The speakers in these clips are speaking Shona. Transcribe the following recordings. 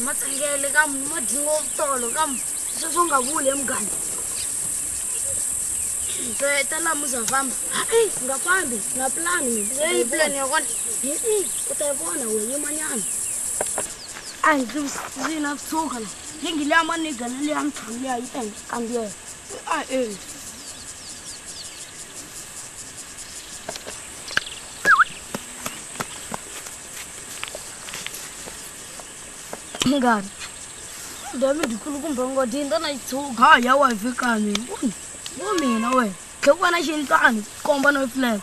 matsengele kam madingo tolo kam sesongavule mngani tala muzavamba ngaphambi ngaplani hey plan yakona utayibona wena manyana angizina tsoka la ngingile maniga le yamthamile ayitenge kandiye ngani ndami dikhulukumba ngodinda na itsuka ha yawa ifikani mina we khona xintani komba no flag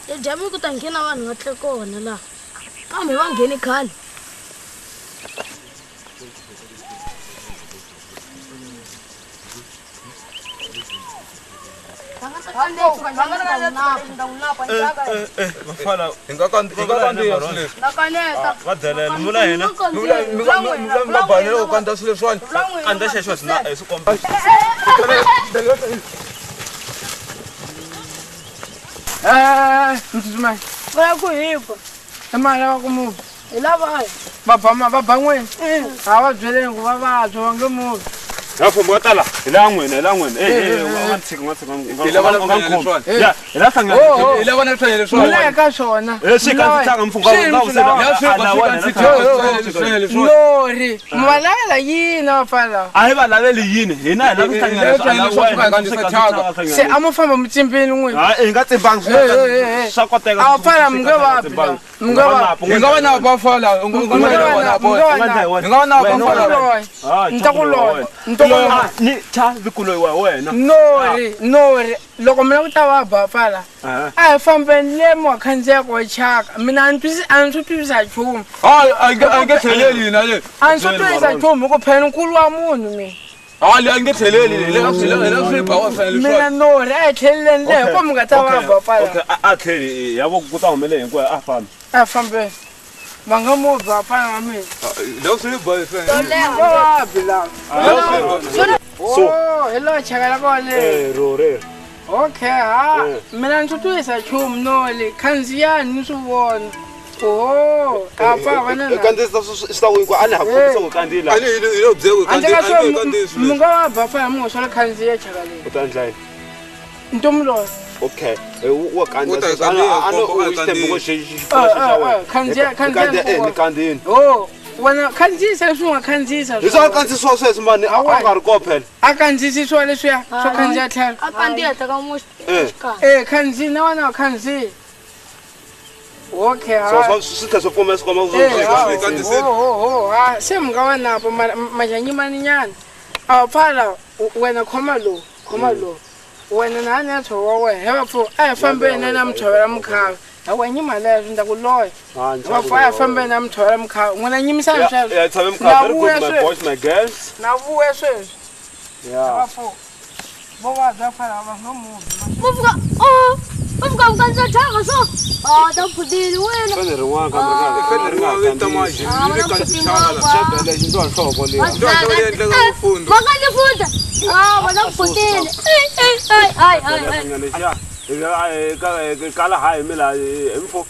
e jami ku tangena vanhu va tle kona la kambe va ngheni khale Mafala ingakandi vadzelele mula hina mula banele ukanda swile swani anda xexo sina sikomba mtsutsumani va ku hipa emali lava ku muvi hi lavaya va ba n'wina a va byeleni ku va vabya va nge muvi ya fombo ya tala ila n'wina wa tshika ila vana swihlangele swona mila eka swona swi kandzitsanga mfunga lori mi va lavela yini vafala a hi va laveli yini hina hi lava se a mo famba mutsimbini n'wina hi nga tsimbangi swa koteka a vafala mi nge vabyi mi nge vabyi nga vana vafala nta ku loya ni cha vikuloyi wa wena nori loko mina ku ta va bafala a hi fambeni le wakhandziya ko chaka mina a ni swi twisa nchumu a nge tlheleli hina le a ni swi twisa nchumu ku phela nkulu wa munhu mina a nge tlheleli swi bawa mina nori a hi tlheleleni le ko mi nga ta va bafala a tlheli ya vo ku ta humele hinkwayo a fambi a fambeni va nga mu bafala wa mina hello chakala kole rore okay ha mina ni twisa nchumu noli khandziyani ni swi vona apa vanana kandzisa swi winkwao a ni hakumisa ku kandzila ani hi lo byeko kandzisa mi nga va bafala mi ngo swa khandziya chakaleni u ta ndlayi ntomuloyo okay wa kandzisa ano u xitemboko khandziya kandini wena khandziyisa leswi u nga khandziyisa hi swa kandzisiwa sweswi mani a nga ri ko phela a kandziyisiwa leswiya swo khandziya tlhelo a kandiya ta ka mo khandziyi na wena wa khandziyi okay swi tlhe swi pfumela swikwama se mi nga wanapo majanyi maninyana a pfala wena khoma lowu wena na ni ya tshovo wa wena he vapfu a hi fambeni na mutshovela mukhavi a wa nyima leswi nda ku loya vapfu a hi fambeni na mutshovela mukhavi n'wina nyimisani sweswo na vuya sweswi vapfu vo vabya pfala va nga muvi mufuka mkanza changa so ta pudini wena fene rin'wana kambe vakani futa vana pudini kala hayi mila emfo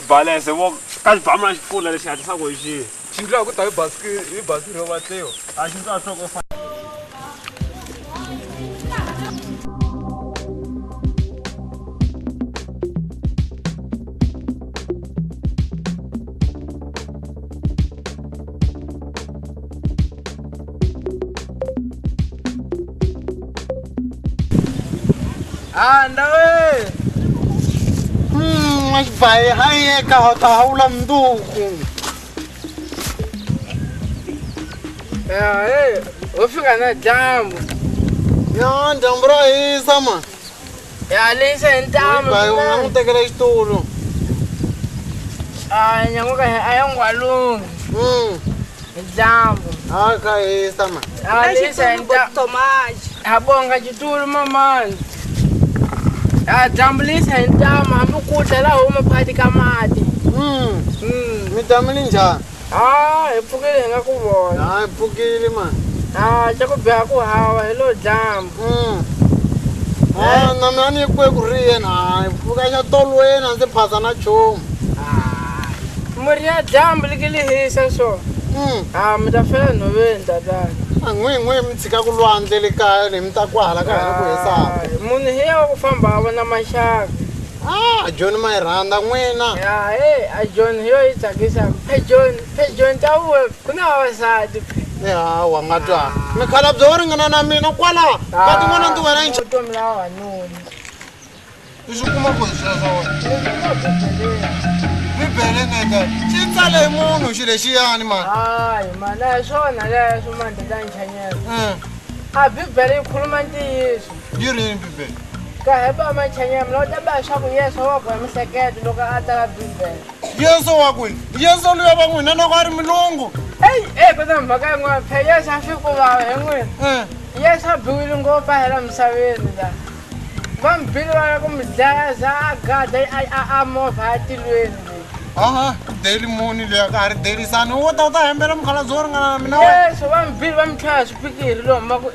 balance wo ka bamla xipfula lexi hatlisaka hi xihi xindlaku ku ta hi basi ro vatlewa a xi ndza swa ku anda we mas vai hai ka hota haulam duku o fika na jambo ya ndambra isama ya lisa ntama vai unga tekela istolo nyango ka ayongwalungi jambo aka isama lisa ntama abonga chitulu mamani jamblisa ntama hamukudla la huma phakathi ka mati mi tamili njhani hi pfukile hi nga ku vona hi pfukile man xa ku biha ku hava hi lo jambu na mina ni kwe ku ri yena pfuka xa tolo yena ndzi phasa na chomu muri ya dyambu leke le hisa so mi ta fela nhoveni tatana n'win'wi mi tshika ku lwandle le kaya le mi ta kwala ka hina ku hisaka munhu hi ya wa ku famba a vona maxaka John ma yi rhandza n'wina a John hi yo yi tsakisaka John ta vuwe ku na vavasati wa nga twa mikhalabye wo ringana na mina kwala ka tin'wana ndzi wena vutomi la vavanuna i swi kuma ku hi sweswo wena bibele nenge xi tsale hi munhu xi lexiyani mani hayi mani a hi swona leswo mani tatanchanyela a bibele yi khuluma ntiyiso yi rini bibele ka heba machanyela loko ta ba swa ku yeso wa boha mihleketo loko a tala bibele yesu wa kwini yesu luya va n'wina loko a ri milungu ku na mhaka yin'wana phe yesu a fiki ku vava hi n'wina yesu a biwile ngopfu a hela misaveni la va mi bile va ya ku mi dlaya za a gada a movha a tilweni aha daily moni leya ka ha ri delisani wo ta u ta hembela mukhalabye wo ringana na mina yesu va mi bile va mi tlhela swipikiri lomu va ku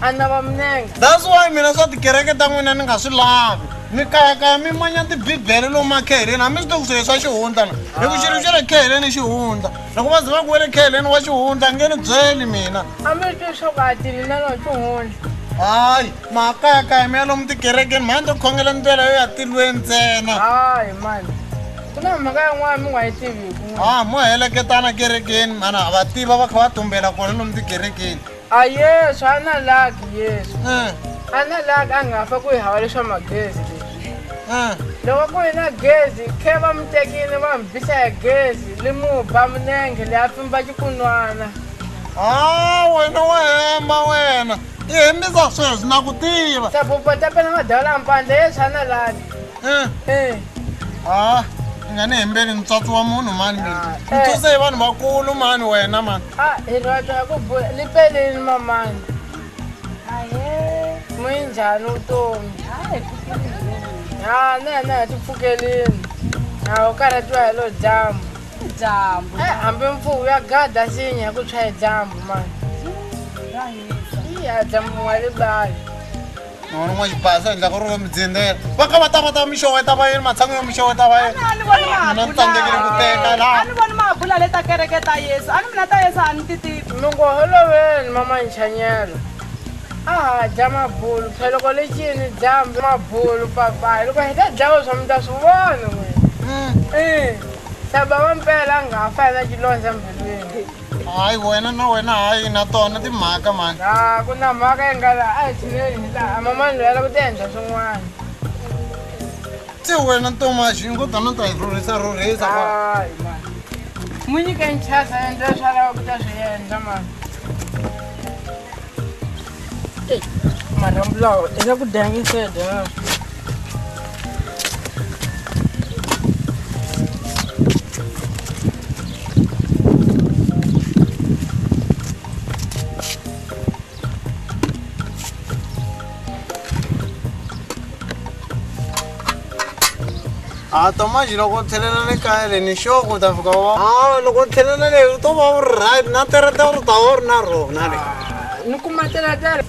a nava minenge that's why mina swa tikereke ta n'wina ni nga swi lavi mi kayakaya mi manya tibibele lomu makheleni hambi swi to ku swilo swa xihundla na hi ku xilo xa le kheleni xihundla loko va ze va ku we le kheleni wa xihundla a nge ni byeli mina a mi twi swa ku a tili na lona xihundla hayi makayakaya mi ya lomu tikerekeni mani to khongela ndlela yo ya tilweni ntsena hayi mani ku na mhaka yin'wana mi nga yi tiviku mo heleketana kerekeni mana va tiva va kha va tumbela kona lomu tikerekeni a yesu a na laki yesu a na laki a nga fa ku hi hava leswa magezi leswi loko ku hi na gezi khe va mi tekile va mi bisa hi gezi li mu ba minenge leyi a pfimba xikun'wana wena wa hemba wena i hembisa sweswi na ku tiva sapopo ta pena madala mpandla yesu a na laki i nga ni hembeli ntswatsi wa munhu mani mina ntsuse hi vanhu vakulu mani wena mani hi rata ku bula li peleni mamani munjhani vutomi na hi ti pfukelini u karhatiwa hi lo dyambu hambi mpfuku ya gada sinya hi ku tshwa hi dyambu mani iya dyambu wa le bali nona n'wa xibasa endla ku ri va mi dzindela va kha va ta va mixoweta va yeni matshangu yo mixoweta va yeni mina ni tsandzekile ku teka laha ni voni mabula le ta kereke ta yesu a ni mina ta yesu a ni ti tivi nungo holoveni mamanchanyelo a dya mabulu phe loko le cini dyambu mabulu papayi loko hi ta dyawo swa mi ta swi vona n'wina saba va mpela a nga fa na xilondza mbilwini hayi wena na wena hayi na tona timhaka mani ku na mhaka yi nga laha a hi tshineli laha mamani loyi a lava ku ti endla swin'wana se wena ntomaxi ingo tana ta hi rhurhisa hayi mani n'wi nyike nchasa endla leswi a lava ku ta swi endla mani marhambu lawa i la ku dangiseda tomaxi loko u tlhelela le kaya leni xoko u ta fika loko u tlhelela leyi u to va u ri right na tereta u ri ta va u ri na rona le ni kuma teletele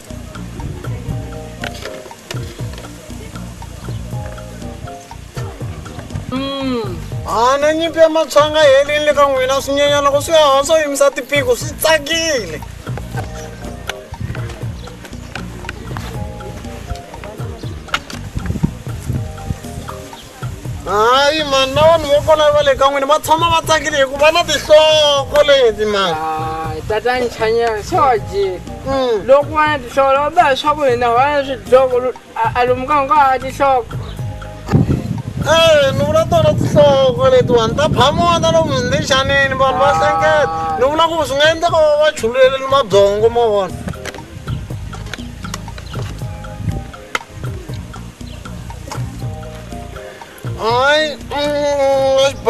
na nyimpi ya matshwanga helini le ka n'wina swinyenya loko swi hava swo yimisa tipiko swi tsakile hayi mani na vanhu vo kona va le ka n'wina va tshama va tsakile hi ku va na tihloko leti mani tatani chanyela se wa jika loko wana tihloko loko ba leswaku hina wana swidloko a lomu ka nga ha tihloko ni vula tona tihloko letiwani ta phamona lomu ndixanini vanhu va hlengeta ni vula ku swi nga endleka va va chuleleni mabyongo ma vona hayi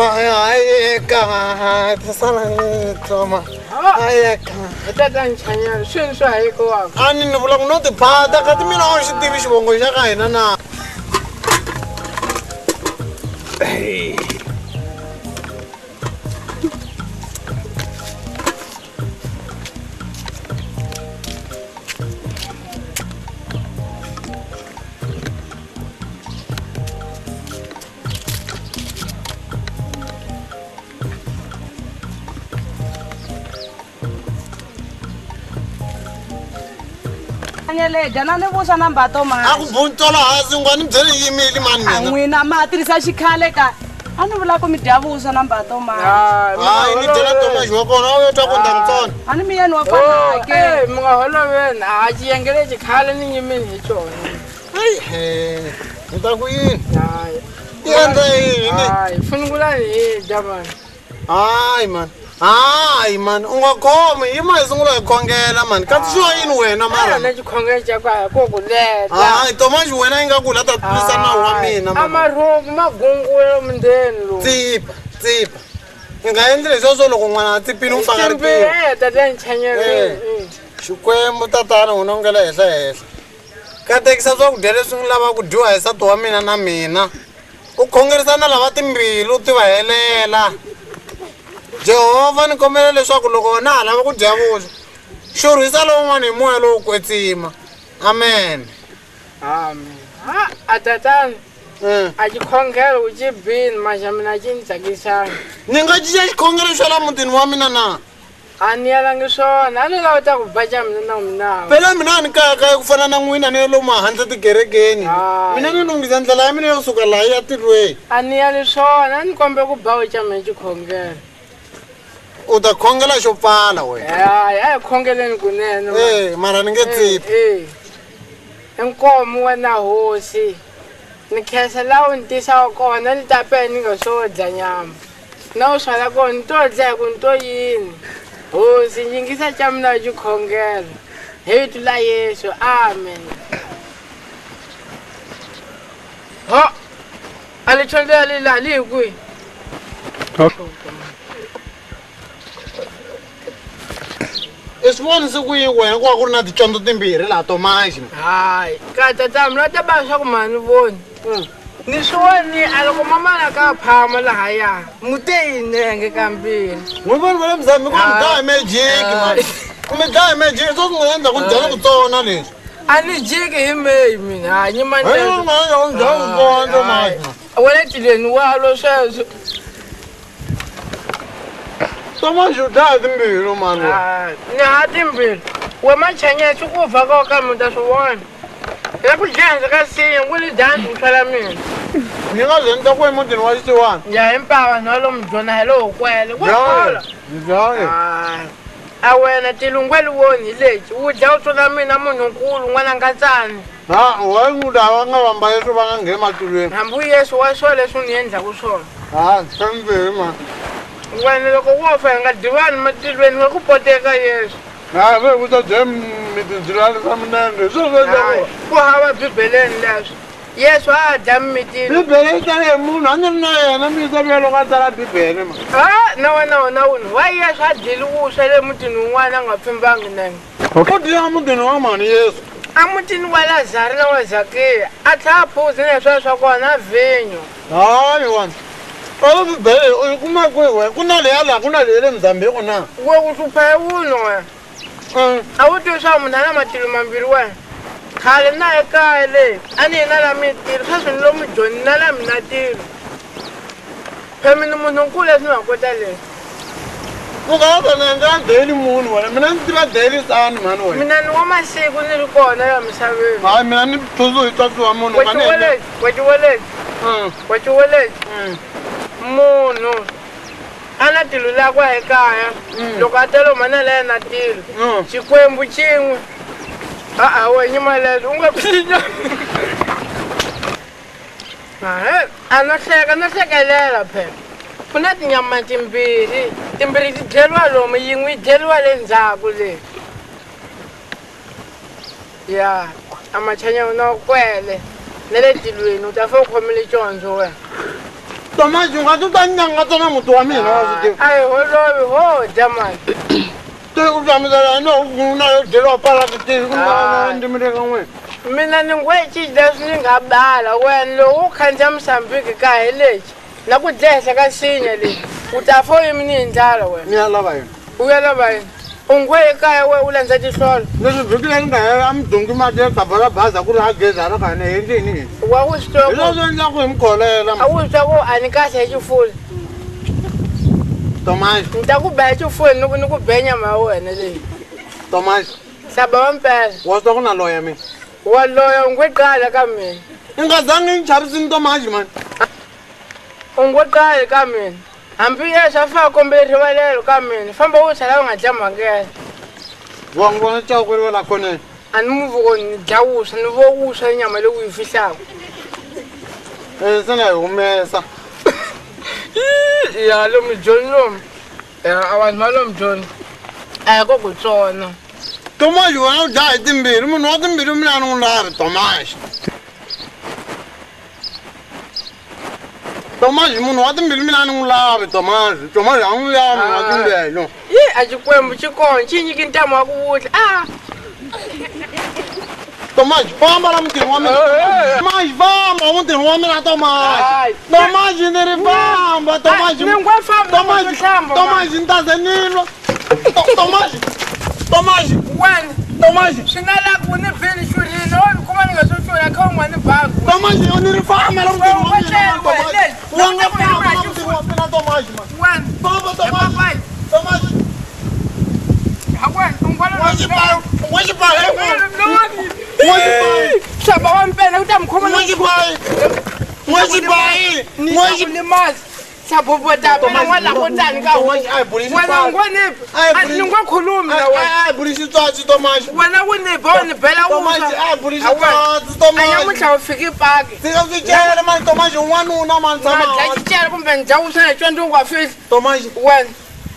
hayi eka tisala toma hayi eka tatani chanyela swilo swi hayikiwaka a ni vula ku no tiphata kati mina a xi tivi xivongo xa ka hina na Anyele jana ne vusa na mbato mani. Aku buntola hasi ngwani byele yimili mani mina. N'wina ma tirhisa xikhale ka. A ni vula ku mi dya vusa na mbato mani. Hayi ni dyela Thomas wa kona u twa ku ndamtsona. A ni mi yeni wa kona ke. Mi nga holoveni a xiyengele xikhale ni yimini hi xona. Hayi ni ta ku yini? Hayi. Yendla yini? Hayi funungula hi dya mani. Hayi man u nga khomi yi ma hi sungula hi khongela man ka swiwa yini wena mara Na xikhongelo xa kwaya ko ku leta. hayi Thomas wena yi nga ku la ta tlulisa nawu wa mina A marhuku magungula mundeni lowu. tsipa yi nga endli leswiwa swo loko n'wana a tsipini u faka riqingho tata nchanyeleni. Xikwembu tatana u nongela henhla ka tekisa swakudya leswi nga lava ku dyiwa hi nsati wa mina na mina u khongerisa na lava timbilu ti va helela Jehova ni kombela leswaku loko na ha lava ku dya vuswa xurhisa lowun'wana hi moya lowu kwetsima amen Amen. A tatana a xikhongelo u xi bini maxa mina xi ni tsakisanga. ni nga cinca xikhongelo xa la mutini wa mina na A ni yalangi swona a ni lava ta ku baca mina na mina. phela mina a ni kayakaya ku fana na n'wina ni ye lomu handle tikerekeni mina ni lunghisa ndlela ya mina yo suka laha ya tilweni A ni yali swona a ni kombe ku baca mina xikhongelo. u ta khongela xo pfala wena Hayi a hi khongeleni kunene. mara ni nge tsipi Inkomo wena hosi. Ni khensa laha u ni tisaka kona ni ta pe ni nga swo dya nyama. Na u swala kona ni to dya ku ni to yini. Hosi yingisa xa mina xikhongelo. Hi vito la Yesu amen. Ho a li chondela la li hi kwihi? i swi voni siku yi wena ku va ku ri na ticondzo timbirhi laha Tomaxi Hayi ka tata mina ta ba swa ku ma ni voni. Ni swi voni a loko mamana ka phama lahaya mute yinenge kambirhi. n'wi voni va le muzambi ku mi dlawa hi mejiki mani ku mi dlawa hi mejiki swo swi nga endla ku dyela ku tsona leswi A ni jiki hi meyi mina hanyi mandezo. Wena tileni walo sweswo. Tomaxi u dlaya timbilu mani Ni ha timbirhi. We machanyetsu ku fa ka ka mi ta swi vona. Ya ku dyanza ka siya ku li dyanza ku tlhela mina. ni nga ze ni ta ku emutini wa xisiwana Ya hi mpava na lo mi byona hi lowu kwele. Ku khola. A wena tilungweli woni hi lexi wu dya u tsona mina munhunkulu n'wana nkatsani. wa n'wi lava nga va mbale swi va nga ngheni matulweni Hambi u Yesu wa swona leswi ni endlaku swona. timbirhi mani Wena loko wo fa hi nga divani matilweni wa ku poteka Yesu. ve ku ta dya mi tindzilani swa minenge swo Hayi, ku hava bibeleni leswi. Yesu a dya mimitini. bibele yi tale hi munhu a ni ri na yena mi ta vuya loko a tsala bibele ma Na wena wuni wa Yesu a dyile wuswa le mutini wun'wana a nga pfimbangi nenge. u dya mutini wa mani Yesu A mutini wa Lazari na wa Zakiya a tlhela phuzi leswiya swa kona vinyo. hayi wani alo bibele u yi kuma kwihi wena ku na leya laha ku na leyi le Mozambique na We ku hlupha hi wuni wena. A wu tivi swa munhu a na matilo mambirhi wena. Khale na ekaya leyi a ni yi na la mintirho sweswi ni lomu joni na la mina tilo. Phemi ni munhunkulu leswi ni nga kota leswi. ku nga va ni endla daily munhu wena mina ni tiva daily sani mani wena Mina ni wa masiku ni ri kona la misaveni. hayi mina ni thuzu hi tswatswiwa munhu Wa xiweleti munhu a na tilo lakwa ekaya loko a ta loma na la yena tilo xikwembu xin'we we nyima leswi u nga a no hlekelela phela ku na tinyama timbirhi ti dyeriwa lomu yin'we yi dyeriwa le ndzhaku leyi ya a machanya na kwele na le tilweni u ta fe u khomile condzo wena. Tomaxi u nga ti ta nyanga na muti wa mina wa swi tiva A hi holovi ho dya mali. ti ku hlamusela na yo dyeriwa pala titili ku nga endlimi le ka n'wina Mina ni ngwechi leswi ni nga bala wena loko u khandziya Mozambique ka hi lexi na ku dlehla ka sinya lexi u ta fa u yimini hi ndlala wena. ni ya lava yini U ya lava yini? U ngwe ekaya we u landza tihlolo. leswi vhiki leri nga hela a mi dungi mati ya gaba ra baza ku ri a gezi hala ka hina hi endlini Wa wu swi hi twa leswi endlaku hi mi kholela a wu swi twa ku a ni kahle hi xifuli. Tomaxi Ni ta ku beha xifuli ni ku be nyama ya wena leyi. Tomaxi Saba wampela. Wazwa kuna lawyer mina. Waloya ungweqala ka mina. Ingazange ngijabulise intomaji man. Ungweqala ka mina. Hambi yesha fa kombele walelo ka mina. Famba usala ungajama ngeke. Wangibona tshawukwela la khona. Animuvuko ngijawusa nivokusha inyama lokuyifihlako. Sana umesa. Ya lo mjoni lo. Abantu malo mjoni. Kokutsona. Tomaji wena ujaha timbiri munhu wa timbiri mina ni n'wi lavi Tomaji. Tomaji munhu wa timbiri mina ni n'wi lavi Tomaji. Tomaji a n'wi lavi munhu wa timbiri. A Xikwembu xi kona xi nyiki ntama wa ku wutla. Tomaji famba la mutirhi wa mina. Tomaji famba mutirhi wa mina Tomaji. Tomaji ni ri famba Tomaji. Ni ngwe famba Tomaji ni ta ze nilwa. Tomaji. Wena. Tomaji. Swi nga la ku ni beli xurile wa kuma ni nga swo xona kha un'wana baku. Tomaji ni ri famba la mutirhi wa mina Tomaji. Wa nga famba la mutirhi wa mina Tomaji man. Wena. Famba Tomaji. Tomaji. Hawen ungwana Saba wampela utamkhoma Mwazibai Sabobota wala kotani ka wena ngone ningakhulumi na wena bulisi tsatsi Tomaji wena wone bone bela Tomaji bulisi tsatsi Tomaji ayamucha ufike ipaki sikazitshela manje Tomaji unwanuna manje sama ngajitshela kumbe njawusa na tshwanto kwafisa Tomaji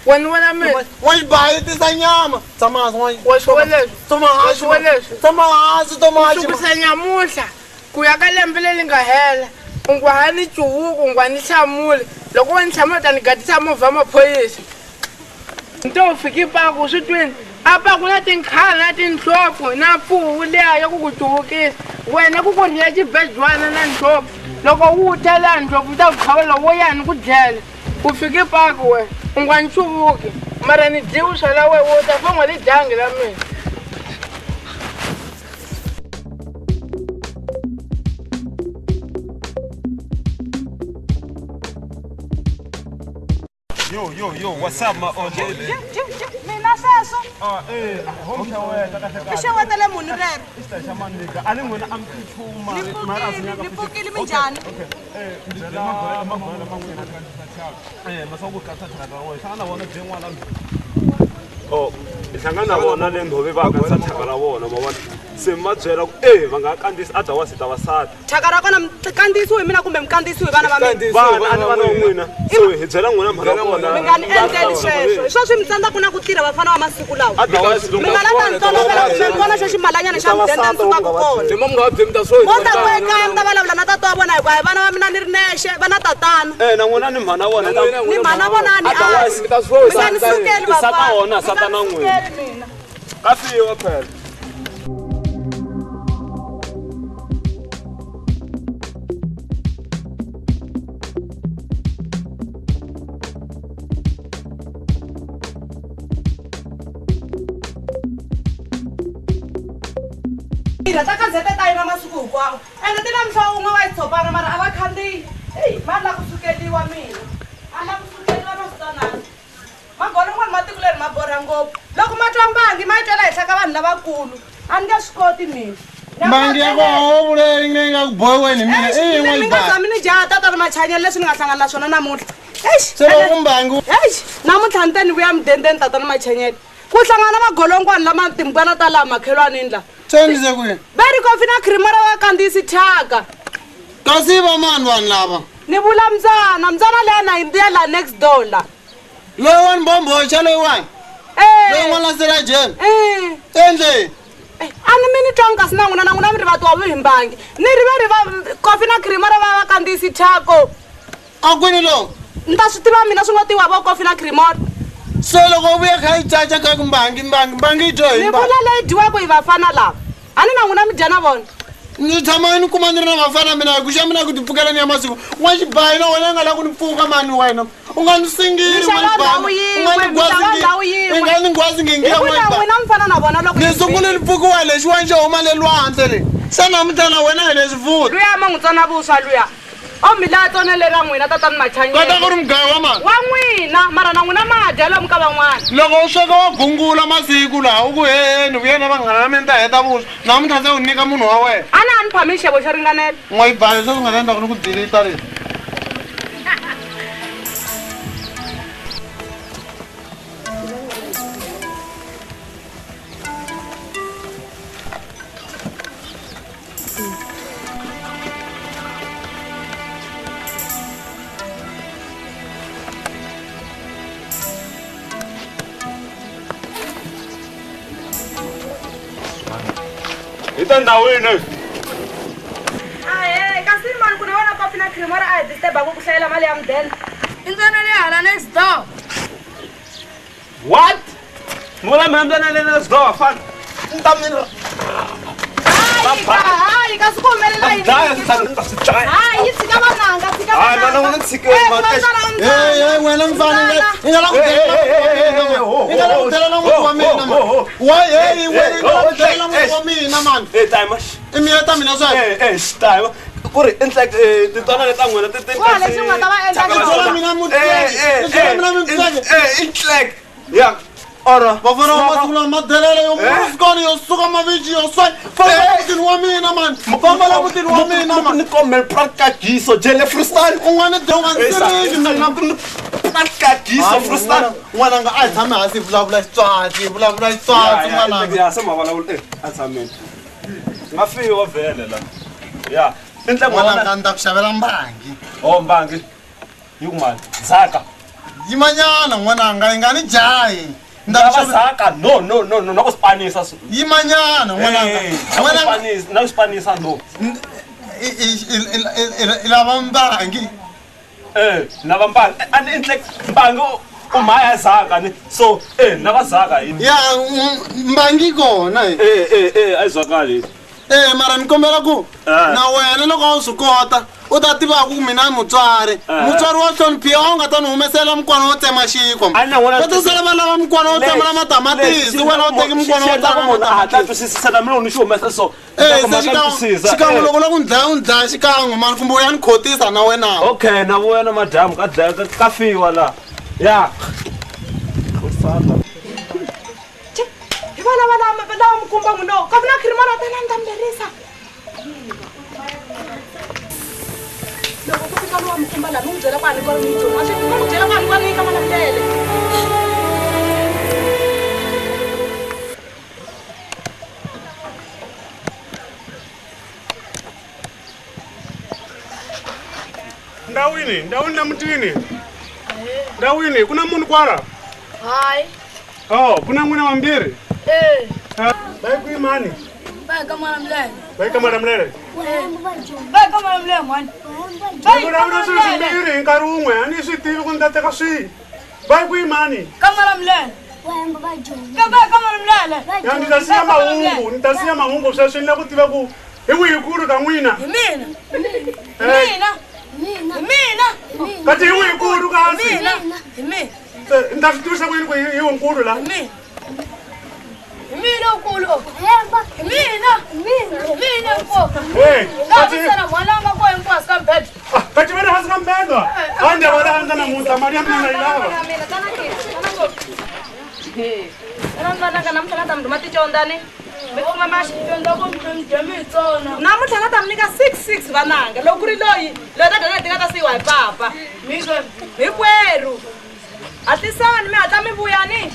wena mina wayibayi tisa nyama Tomaji washweleza Tomaji Sukusa nyamuhla kuya ka lembe leri nga hela ungwani cuvuku ungwani hlamule loko wa ni hlamula ta ni gatisa movha maphoyisa nto fika ipako swi twini apa ku na tinkhala na tinhlopfu na pfuvu leya ya ku ku cuvukisa wena ku ku riya xibejwana na nhlopfu loko wu ta laha nhlopfu ta ku khavela wo yani ku dlela ku fika ipako wena ungwani cuvuki mara ni dyiwi swala we wo ta fan'wa li dyangi la mina Yo, what's up, my old lady? Mina seso. Home shower, Xewetele munhu rero. I didn't want to Nipfukile minjhani? Oh, ihlangana bona le ndhovi va ka tshaka la vona ma vona se ma byela ku va nga kandisi otherwise ta vasati Thaka ra kona mkandisiwe mina kumbe mkandisiwe vana va mina. vana ani vana n'wina so hi byela n'wina mhaka vona Mi nga ni endleli sweswo. Sweswi mi tsandza ku na ku tirha vafana va masiku lawa. otherwise Mi nga la ta ntolovela ku swivona xa ximalanyana xa mudende ni sukaka kona. Mo ta ku ekaya mi ta vulavula na tata wa vona hikuva vana va mina ni ri nexe va na tatana. na n'wina ni mhana vona Ni mhana vona ni otherwise mi nga ni sukeli sata vafana. wona sata na n'wina Mina. ka fiwa phela Ta khandziyete ta yiva masiku hinkwawo ende ti na mihlovo wun'we wa yi tshopana mara a va khandziyi ma la ku sukeliwa mina a la ku sukeliwa na switanani magolo n'wani matiko leri ma borha ngopfu loko ma twa mbangi ma yi twela henhla ka vanhu lavakulu a ni nge swi koti mina mbangi ya kona wo vuleri ni nga ku bohiweni mina i yin'we mi nga zami ni jaha tatana machanyelo leswi ni nga hlangana na swona namuntlha se loko mbangi namuntlha ni te ni vuya mudendeni tatana machanyelo ku hlangana magolonkwani lama timbwana ta laha makhelwanini laha sendise kuyini Beri kofi na khrimara wa kandziyisi thyaka kasi va mani vanhu lava ni vula mdzana leya na yindlela next door la loyi wa ni bomboxa loyiwani loyi n'wana sela jeni endleni a ni mi ni twangi kasi na n'wina mi ri vatiwa vo hi mbangi ni ri ve ri va kofi na khrimara va va kandziyisi thyako a kwini lowu ni ta swi tiva mina swi ngo tiwa vo kofi na khrimara se loko u vuya kha yi caca ka ku mbangi yi dyo hi ni vula leyi dyiweko hi vafana lava a ni na n'wina mi dya na vona ni tshama ni kuma ni ri na vafana mina hi ku xa mina ku ti pfukelani ya masiku wa xibayi na wena a nga la ku ni pfuka mani wena u nga ni singili nga ni nghwazi n'wina mi fana na vona loko ni sungule ni pfukiwa lexiwani xo huma le lwandle le se namuntlha na wena hi le swifuta luya ma n'wi tsona vuswa luya o mi la tsonele ra n'wina tatani machanyeni kota ku ri mugayo wa mani wa n'wina mara na n'wina ma dya lomu ka van'wana loko u sweka wa gungula masiku laha u ku heheni vuyena vanghana va mina ta heta vuswa namuntlha se u nyika munhu wa wena a na a ni phami xevo xo ringanela n'wa yi bayo se ku nga ta endla ku ni ku dilita leyi Ita ndawini. aye kasi mani ku na wena kofi na cream ora a hi disturba ku hlayela mali ya mudende i ntsena le hala next door What? Mula mhamdana lena sdo fan. Ntamina. hayi kasi ku humelela yini hayi tshika vananga tshika mana n'wina tshikeni hey wena mfanele i nga la ku tela n'wini wa mina man wa hey wena i nga la ku tela n'wini wa mina man time i miyeta mina swa time ku ri tintwana leta n'wina wa leswi nga ta va endla mina mutsweke intlek ya ora vafana va masiku lama madelele yo musikani yo suka mavici yo swa famba mutini wa mina man famba la mutini wa mina man ni komel prakagiso jele freestyle un'wana de unga nsiriki mina prakagiso freestyle n'wananga a hi tshame hansi vulavula xitswatsi vulavula xitswatsi n'wananga ya se mavulavula atsameni nga fiwa vhele la ya intlek n'wananga ni ta ku xavela mbangi oh mbangi yi ku mali zaka yimanyana n'wananga yi nga ni jahi ndava zaka no na ku spanisa yimanyana n'wananga na ku spanisa no i lava mbangi na va mbangi ani intlek mbangi umaya zaka ni so na va zaka yini ya mbangi kona ayizwakali mara ni kombela ku na wena loko u swi kota u ta tivaka ku mina mutswari wa hloniphiwa u nga ta ni humesela mukwana wo tsema xikwa va ta sala va lava mukwana wo tsemela matamatisi wena u teki mukwana wo tsamatwisisana mina ni xi humesa so xikan'we loko loko ni dlaya u ni dlaya xikan'we mani kumbe u ya ni khotisa na wena okay na vuyena madamu ka dlaya ka fiwa la ya hi vana lava mukumba n'wino kofi na cream ora tena ni ta mi lerisa loko ku fika lowa mukumba laha mi n'wi byela ku a ni kori ni joni a swi n'wi byela ku a ni kori ni nyika mana mdele ndawini na mutini ndawini kuna munhu kwala hayi kuna n'wina vambirhi vai kuimani vai ka mwana mlele vai kamara mlele vai ka mwana mlele mani vulavula swilo swimbirhi hi nkarhi wun'we a ni swi tivi ku ni ta teka swihi vai kuimani ka mwana mlele ka vai ka mwana mlele ya ni ta siya mahungu sweswi ni la ku tiva ku hi wihikulu ka n'wina hi mina hi mina kati hi wihikulu kasi hi mina ni ta swi tivisa ku yini ku hi winkulu la hi mina ukulu hi mina nkoka ngavisela mwananga ko hinkwasi ka mbhedo kati va le hansi ka mbedwa a ndya va le handla namuntlha mali ya mina yi lava nanaka namuntlha nga ta mi duma ticondzani mikunga maxitendako mitsona namuntlha nga ta mi nyika 66 vananga loko ku ri loyi ta dyondza ti nga ta siyiwa hi papa hinkwerhu hatlisani mi hatla mi vuyani